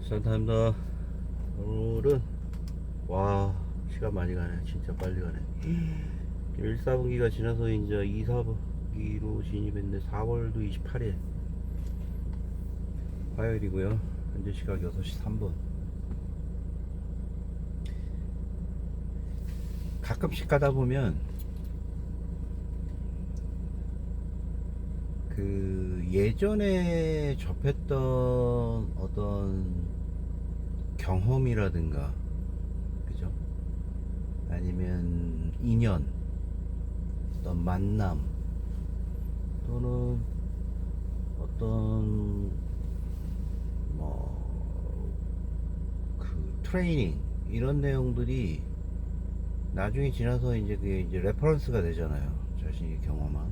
산타입니다. 오늘은 와 시간 많이 가네. 진짜 빨리 가네. 1, 4분기가 지나서 이제 2, 4분기로 진입했는데 4월도 28일 화요일이고요. 현재 시각 6시 3분. 가끔씩 가다 보면 그 예전에 접했던 어떤 경험이라든가, 그죠? 아니면 인연, 어떤 만남, 또는 어떤 그 트레이닝, 이런 내용들이 나중에 지나서 이제 그게 이제 레퍼런스가 되잖아요. 자신이 경험한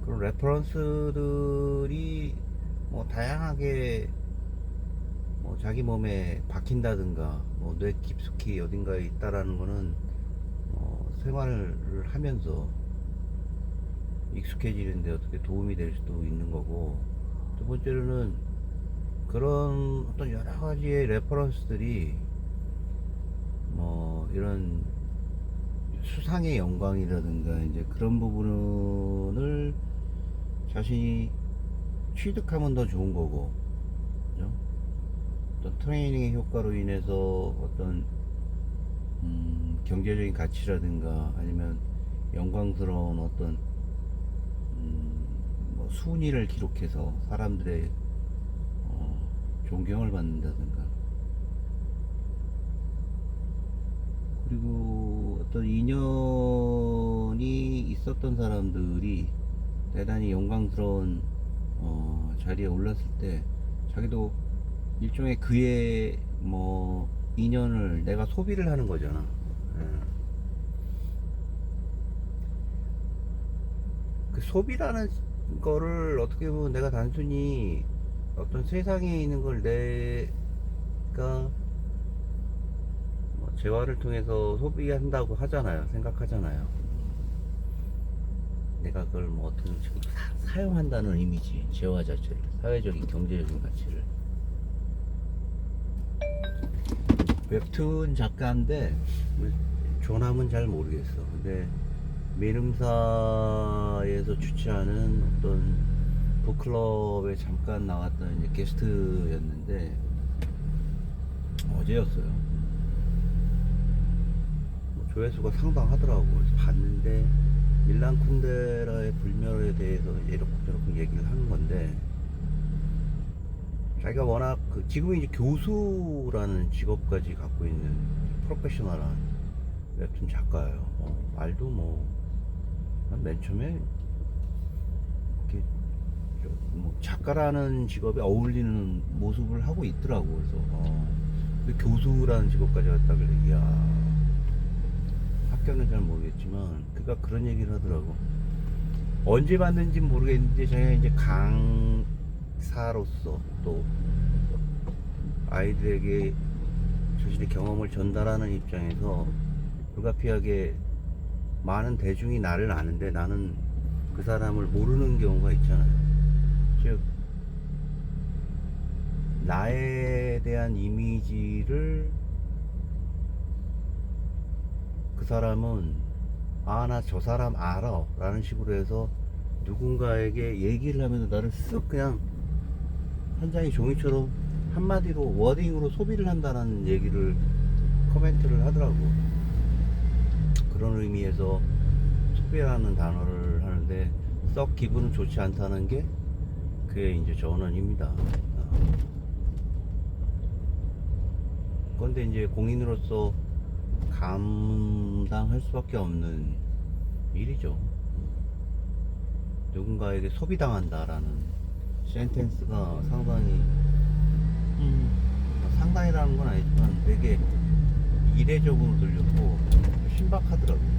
그런 레퍼런스들이 뭐 다양하게 뭐 자기 몸에 박힌다든가 뭐 뇌 깊숙이 어딘가에 있다라는 거는 생활을 하면서 익숙해지는데 어떻게 도움이 될 수도 있는 거고, 두 번째로는 그런 어떤 여러 가지의 레퍼런스들이 뭐 이런 수상의 영광이라든가 이제 그런 부분을 자신이 취득하면 더 좋은 거고, 그죠? 어떤 트레이닝의 효과로 인해서 어떤 경제적인 가치라든가 아니면 영광스러운 어떤 뭐 순위를 기록해서 사람들의 존경을 받는다든가, 그리고 어떤 인연이 있었던 사람들이 대단히 영광스러운 자리에 올랐을 때 자기도 일종의 그의 뭐 인연을 내가 소비를 하는 거잖아. 예. 그 소비라는 거를 어떻게 보면 내가 단순히 어떤 세상에 있는 걸 내가 뭐 재화를 통해서 소비한다고 하잖아요. 생각하잖아요. 내가 그걸 뭐 어떤 식으로 사용한다는 의미지. 재화 자체를, 사회적인 경제적인 가치를. 웹툰 작가인데 조남은 잘 모르겠어. 근데 민음사에서 주최하는 어떤 북클럽에 잠깐 나왔던 이제 게스트였는데 어제였어요. 뭐 조회수가 상당하더라고. 그래서 봤는데 밀란 쿤데라의 불멸에 대해서 이렇게 저렇게 얘기를 하는 건데, 자기가 워낙 지금은 이제 교수라는 직업까지 갖고 있는 프로페셔널한 웹툰 작가예요. 말도 맨 처음에 이렇게 뭐 작가라는 직업에 어울리는 모습을 하고 있더라고. 그래서 근데 교수라는 직업까지 갖다 그래. 이야, 학교는 잘 모르겠지만 그가 그런 얘기를 하더라고. 언제 봤는지 모르겠는데 자기가 이제 강사로서 또 아이들에게 자신의 경험을 전달하는 입장에서 불가피하게 많은 대중이 나를 아는데 나는 그 사람을 모르는 경우가 있잖아요. 즉 나에 대한 이미지를 그 사람은 나 저 사람 알아 라는 식으로 해서 누군가에게 얘기를 하면서 나를 쓱 그냥 한 장의 종이처럼 한마디로 워딩으로 소비를 한다는 얘기를 코멘트를 하더라고. 그런 의미에서 소비라는 단어를 하는데 썩 기분은 좋지 않다는 게 그의 이제 전언입니다. 그런데 이제 공인으로서 감당할 수밖에 없는 일이죠. 누군가에게 소비당한다라는 센텐스가 상당히 상당히라는 건 아니지만 되게 이례적으로 들렸고 신박하더라고요.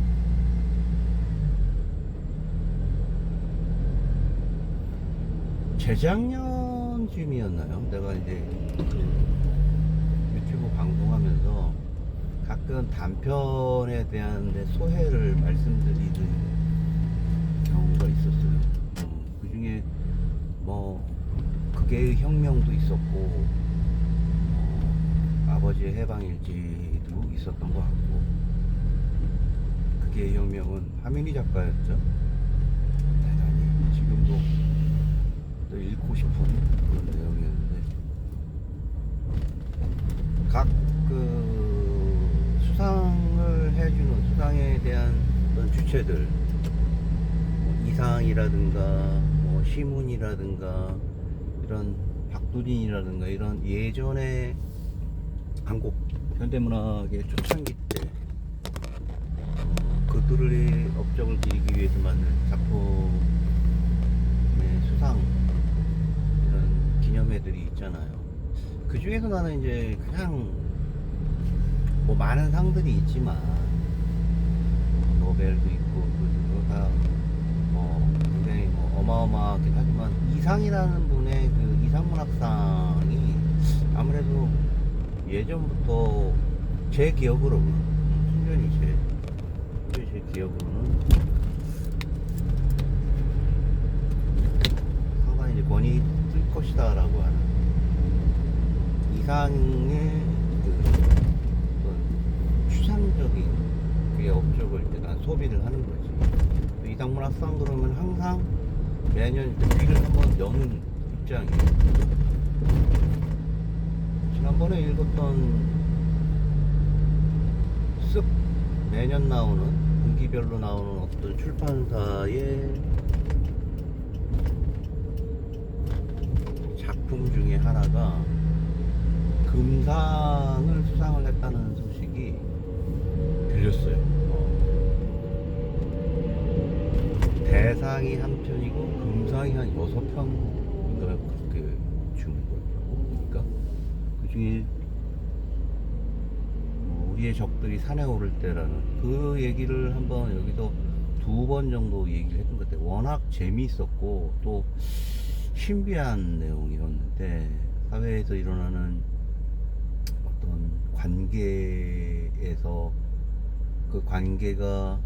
재작년쯤이었나요? 내가 이제 그 유튜브 방송하면서 가끔 단편에 대한 소회를 말씀드리는 경우가 있었어요. 그 중에 뭐 그게의 혁명도 있었고 아버지의 해방일지도 있었던 것 같고, 그게 혁명은 하민희 작가였죠. 대단히 지금도 또 읽고 싶은 그런 내용이었는데, 각 그 수상을 해주는, 수상에 대한 어떤 주체들, 뭐 이상이라든가 뭐 시문이라든가 이런 박두린이라든가 이런 예전에 한국 현대문학의 초창기 때 그들의 업적을 기리기 위해서 만든 작품의 수상, 이런 기념회들이 있잖아요. 그 중에서 나는 이제 그냥 뭐 많은 상들이 있지만, 노벨도 있고 그리고 다 뭐 굉장히 뭐 어마어마하긴 하지만, 이상이라는 분의 그 이상문학상이 아무래도 예전부터 제 기억으로는, 순전히 제 기억으로는 상당히 이제 권위 있을 것이다라고 하는, 이상의 그 어떤 추상적인 그의 업적을 이제 난 소비를 하는 거지. 이상문학상 그러면 항상 매년 귀를 한번 여는 입장이에요. 지난번에 읽었던 쓱 매년 나오는, 분기별로 나오는 어떤 출판사의 작품 중에 하나가 금상을 수상을 했다는 소식이 들렸어요. 대상이 한 편이고 금상이 한 6편인가 그렇게 주는 거더라고. 그러니까 그 중에 우리의 적들이 산에 오를 때라는 그 얘기를 한번 여기서 2번 정도 얘기를 했던 것 같아요. 워낙 재미있었고 또 신비한 내용이었는데, 사회에서 일어나는 어떤 관계에서 그 관계가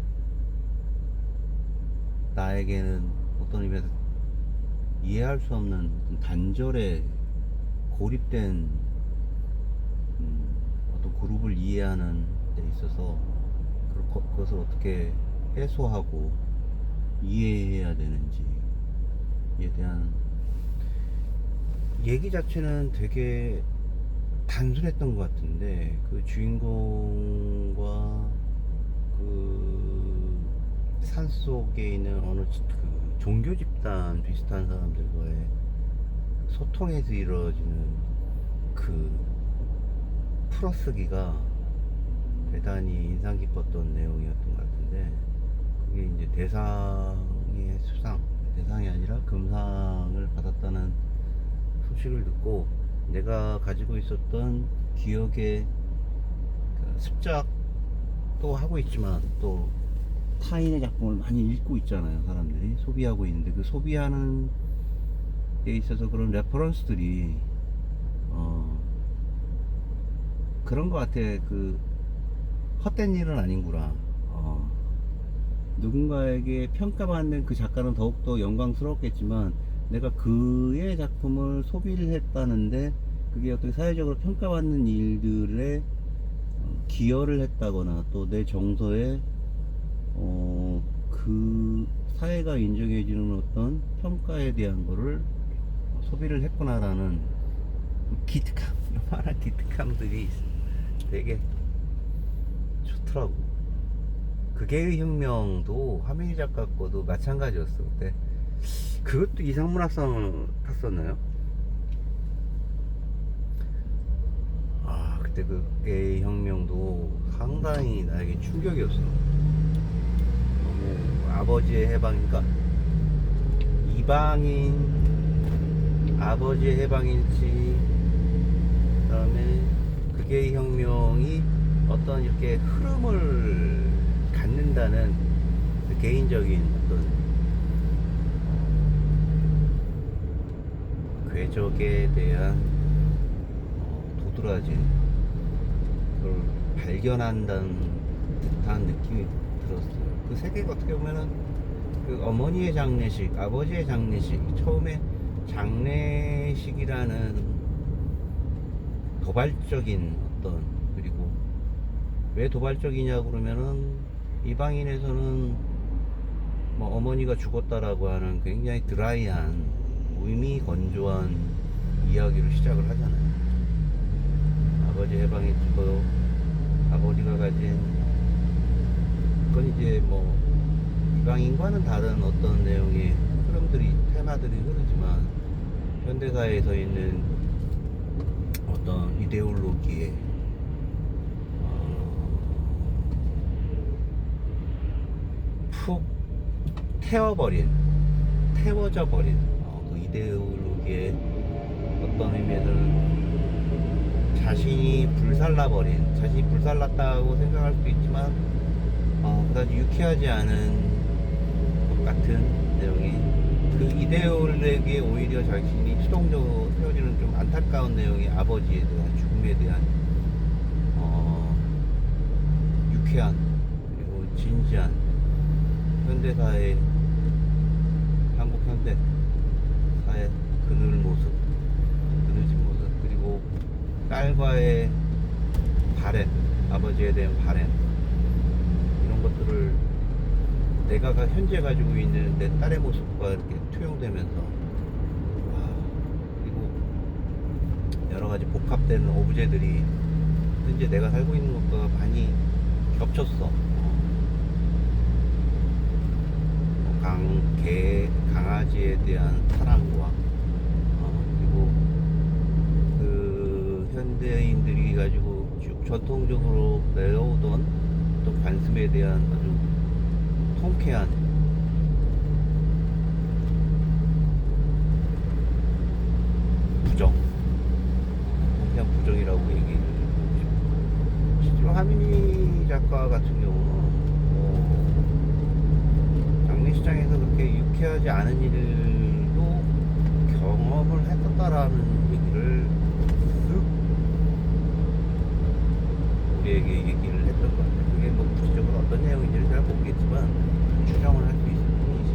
나에게는 어떤 의미에서 이해할 수 없는 단절에 고립된 어떤 그룹을 이해하는 데 있어서 그것을 어떻게 해소하고 이해해야 되는지에 대한 얘기 자체는 되게 단순했던 것 같은데, 그 주인공과 그 산속에 있는 어느 그 종교 집단 비슷한 사람들과의 소통에서 이루어지는 그 풀어쓰기가 대단히 인상 깊었던 내용이었던 것 같은데, 그게 이제 대상의 수상, 대상이 아니라 금상을 받았다는 소식을 듣고, 내가 가지고 있었던 기억의 그 습작도 하고 있지만 또 타인의 작품을 많이 읽고 있잖아요. 사람들이 소비하고 있는데, 그 소비하는 데 있어서 그런 레퍼런스들이 그런 것 같아. 그 헛된 일은 아닌구나. 누군가에게 평가받는 그 작가는 더욱더 영광스럽겠지만, 내가 그의 작품을 소비를 했다는데 그게 어떻게 사회적으로 평가받는 일들에 기여를 했다거나 또 내 정서에 그 사회가 인정해주는 어떤 평가에 대한 거를 소비를 했구나라는 기특함, 요만한 기특함들이 되게 좋더라고. 그게의 혁명도 하민희 작가 거도 마찬가지였어. 그때 그것도 이상문학상을 탔었나요? 그때 그게의 혁명도 상당히 나에게 충격이었어. 너무 아버지의 해방이니까, 이방인 아버지의 해방일지, 그 다음에 그게의 혁명이 어떤 이렇게 흐름을 갖는다는 그 개인적인 어떤 궤적에 대한 도드라진 그걸 발견한다는 듯한 느낌이 들었어요. 그 세계가 어떻게 보면은 그 어머니의 장례식, 아버지의 장례식, 처음에 장례식이라는 도발적인 어떤, 그리고 왜 도발적이냐 그러면은 이방인에서는 뭐 어머니가 죽었다라고 하는 굉장히 드라이한 무의미 건조한 이야기를 시작을 하잖아요. 아버지 해방이 죽어 아버지가 가진, 그건 이제 뭐 이방인과는 다른 어떤 내용의 흐름들이, 테마들이 흐르지만 현대사회에서 있는 어떤 이데올로기에 푹 태워져 버린 그 이데올로기에 어떤 의미에서는 자신이 불살랐다고 생각할 수도 있지만 그다지 유쾌하지 않은 것 같은 내용이, 그 이데올로기에 오히려 자신이 수동적으로 세워지는 좀 안타까운 내용이 아버지에 대한 죽음에 대한 유쾌한, 그리고 진지한 현대사의, 한국 현대사의 그늘진 모습, 그리고 딸과의 바램, 아버지에 대한 바램, 이런 것들을 내가 현재 가지고 있는 내 딸의 모습과 이렇게 투영되면서, 그리고 여러 가지 복합되는 오브제들이 현재 내가 살고 있는 것과 많이 겹쳤어. 강아지에 대한 사랑과 그리고 그 현대인들이 가지고 쭉 전통적으로 내려오던 또 관습에 대한 아주 통쾌한 통쾌한 부정이라고 얘기를 하고 싶어요. 실제로 하민희 작가 같은 경우는 장례식장에서 그렇게 유쾌하지 않은 일도 경험을 했었다라는 얘기를 우리에게 얘기를 했던 것 같아요. 그게 뭐 구체적으로 어떤 내용인지는 잘 모르겠지만 추정을 할 수 있을 뿐이지.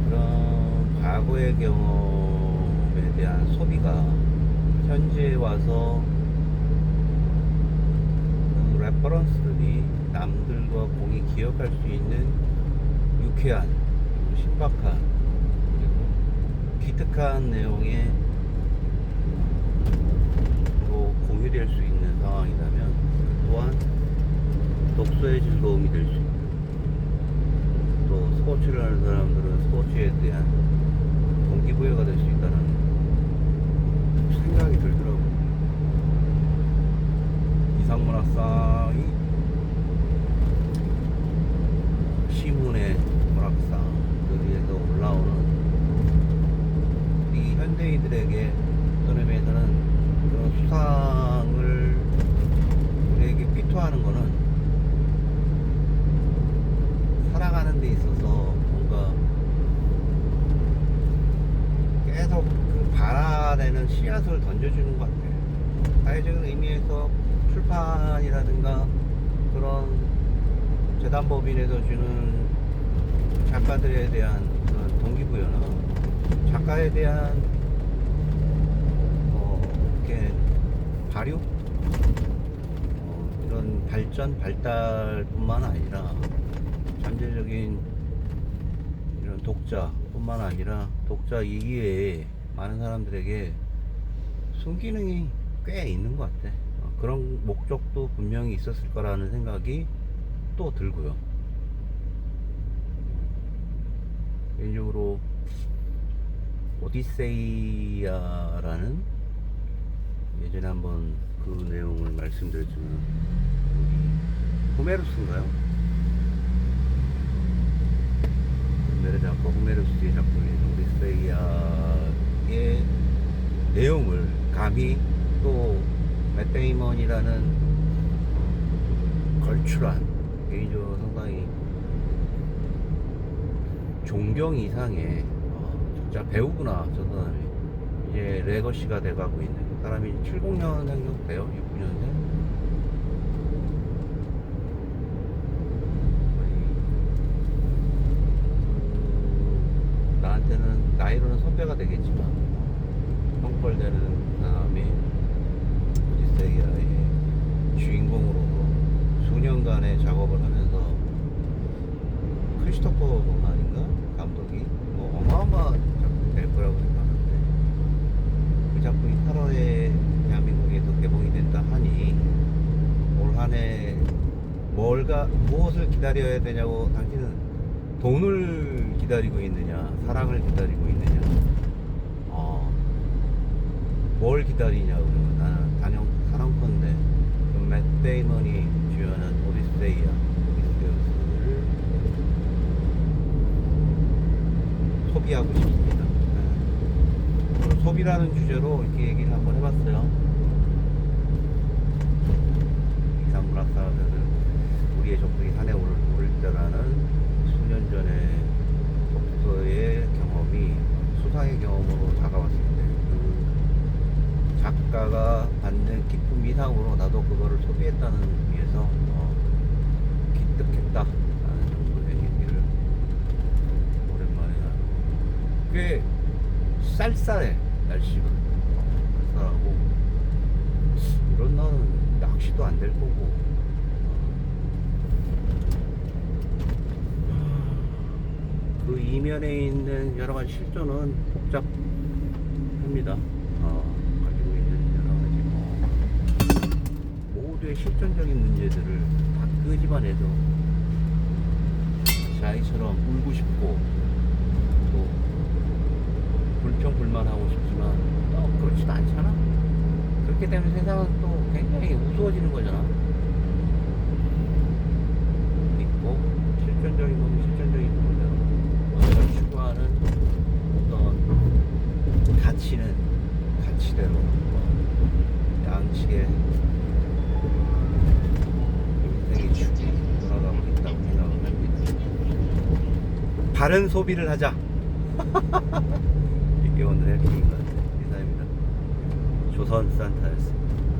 그런 과거의 경험에 대한 소비가 현재에 와서 레퍼런스들이 남들과 공이 기억할 수 있는 유쾌한, 그리고 신박한, 그리고 기특한 내용에 공유될 수 있는 상황이라면 또한 독서의 즐거움이 될 수 있고, 또 스포츠를 하는 사람들은 스포츠에 대한 동기부여가 될 수 있다는 생각이 들더라고요. 이상문학상이 시문의 문학상들에서 올라오는 이 현대인들에게 어떤 의미에서는 그런 수상을 우리에게 퀴토하는 거는 살아가는 데 있어서 뭔가 계속 그 발아내는 씨앗을 던져주는 것 같아요. 사회적인 의미에서 출판이라든가 그런 재단법인에서 주는 작가들에 대한 그런 동기부여나 작가에 대한 이렇게 발효, 이런 발달뿐만 아니라 잠재적인 이런 독자뿐만 아니라 독자 이외에 많은 사람들에게 순기능이 꽤 있는 것 같아. 그런 목적도 분명히 있었을 거라는 생각이 또 들고요. 개인적으로 오디세이아라는, 예전에 한번 그 내용을 말씀드렸지만 호메로스인가요? 호메로스의 작품인 오디세이아의 내용을 감히 또 맷 데이먼이라는 걸출한, 개인적으로 상당히 존경 이상의 진짜 배우구나 저 사람이. 이제 레거시가 돼가고 있는 사람이 70년생 정도 돼요. 69년생. 나한테는 나이로는 선배가 되겠지만 형벌되는 사람이 오디세이아의 주인공으로서 수년간의 작업을 하면서 크리스토퍼 노란인가 감독이 뭐 어마어마한 작품이 될 거라고 생각하는데 그 작품이 8월에 대한민국에서 개봉이 된다 하니 올 한해 무엇을 기다려야 되냐고, 당신은 돈을 기다리고 있느냐 사랑을 기다리고 있느냐, 뭘 기다리냐 그러면 나는 단연 사랑컨대 맷 데이먼이 주연한 오디세이아를 소비하고 싶습니다. 오늘 소비라는 주제로 이렇게 얘기를 한번 해봤어요. 이산문학사들 우리의 적성이 산에 오를 때라는 수년 전에 독서의 경험이 수상의 경험으로 다가왔을 때 그 작가가 받는 기쁨 이상으로 나도 그거를 소비했다는 의미에서 기특했다라는 정도의 얘기를 오랜만에 하고, 꽤 쌀쌀해 날씨가. 쌀쌀하고 이런 날은 낚시도 안 될 거고 그 이면에 있는 여러 가지 실존은 복잡합니다. 가지고 있는 여러 가지 모두의 실존적인 문제들을 다 끄집어내서 아이처럼 울고 싶고 또 불평불만하고 싶지만 그렇지도 않잖아. 그렇게 되면 세상은 또 굉장히 우스워지는 거잖아. 믿고 실존적인 거는 실존적인 부분대로 내가 추구하는 어떤 가치는 가치대로 양측의 인생의 축이 돌아가고 있다고 생각을 합니다. 바른 소비를 하자. 이게 오늘의 핵심인 것 같아요. 이상입니다. 조선 산타였습니다.